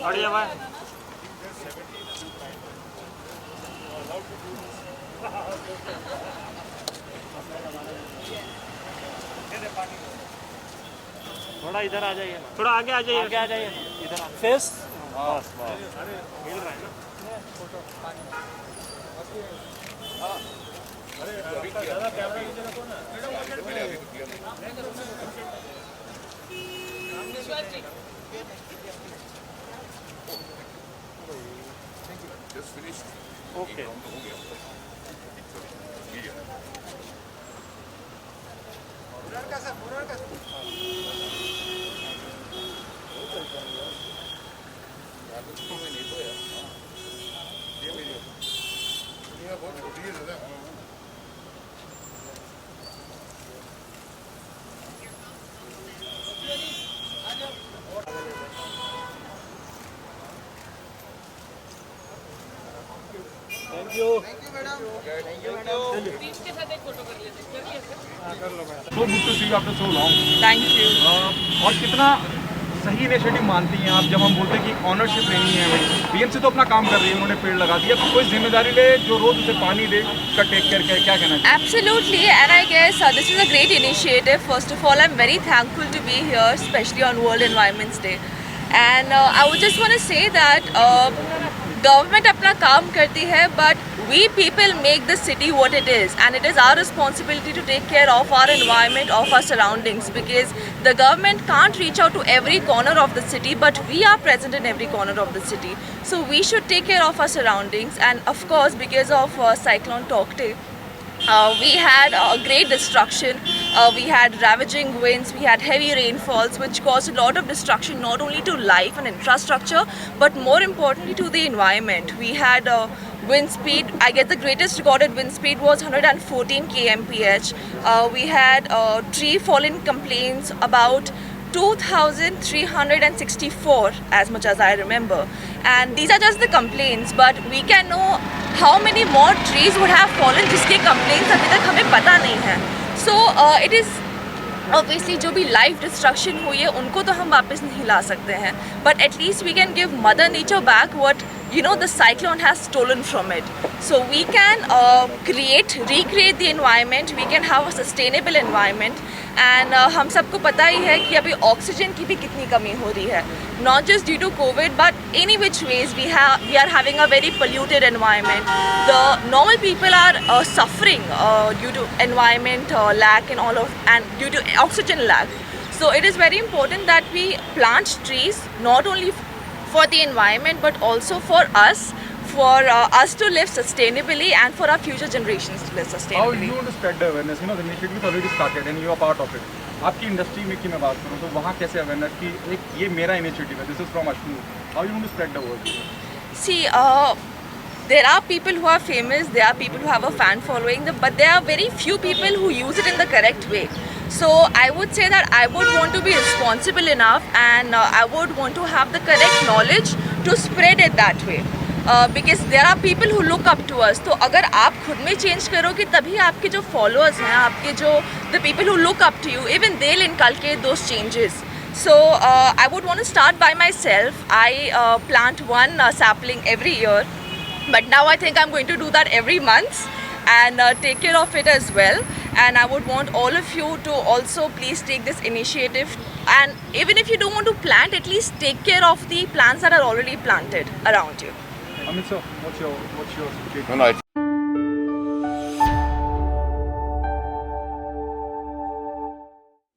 बढ़िया भाई। थोड़ा इधर आ जाइए, थोड़ा आगे आ जाइए, आगे आ जाइए, इधर फेस। बस बस हिल रहा है ना। Just finished. ओके बहुत छोटी है दादा। Thank you. So good to see you after so long. Thank you. और कितना सही इनिशिएटिव मानती हैं आप जब हम बोलते हैं कि ऑनरशिप लेनी है। बीएमसी तो अपना काम कर रही है, उन्होंने पेड़ लगा दिया, कोई जिम्मेदारी ले जो रोज उसे पानी दे का टेक केयर क्या कहना चाहिए? Absolutely, and I guess this is a great initiative. First of all, I'm very thankful to be here, especially on World Environment Day. And I would just want to say that government अपना काम करती है, but we people make the city what it is, and it is our responsibility to take care of our environment, of our surroundings, because the government can't reach out to every corner of the city, but we are present in every corner of the city. So we should take care of our surroundings, and of course, because of Cyclone Taukte, we had great destruction. We had ravaging winds, we had heavy rainfalls which caused a lot of destruction not only to life and infrastructure but more importantly to the environment. We had wind speed, I guess the greatest recorded wind speed was 114 kmph. We had tree fallen complaints about 2,364 as much as I remember, and these are just the complaints, but we can know how many more trees would have fallen जिसके complaints अभी तक हमें पता नहीं है. So it is obviously जो भी life destruction हुई है उनको तो हम वापस नहीं ला सकते हैं, but at least we can give Mother Nature back what the cyclone has stolen from it. So we can recreate the environment, we can have a sustainable environment, and हम सबको पता ही है कि अभी ऑक्सीजन की भी कितनी कमी हो रही है, not just due to COVID but any which ways we are having a very polluted environment. The normal people are suffering due to environment lack and due to oxygen lack. So it is very important that we plant trees not only for the environment but also for us to live sustainably and for our future generations to live How sustainably. you want to spread the awareness? The initiative is already started and you are part of it. आपकी industry में की मैं बात करूँ तो वहाँ कैसे awareness की एक ये मेरा इनिशिएटिव है, this is from Ashnu. How you want to spread the word? See, there are people who are famous, there are people who have a fan following, but there are very few people who use it in the correct way. So I would say that I would want to be responsible enough and I would want to have the correct knowledge to spread it that way. Because there are people who look up to us. तो अगर आप खुद में change करोगे तभी आपके जो followers हैं, आपके जो the people who look up to you, even they'll inculcate those changes. So I would want to start by myself. I plant one sapling every year, but now I think I'm going to do that every month and take care of it as well. And I would want all of you to also please take this initiative, and even if you don't want to plant, at least take care of the plants that are already planted around you. Amit sir, what's your No, no.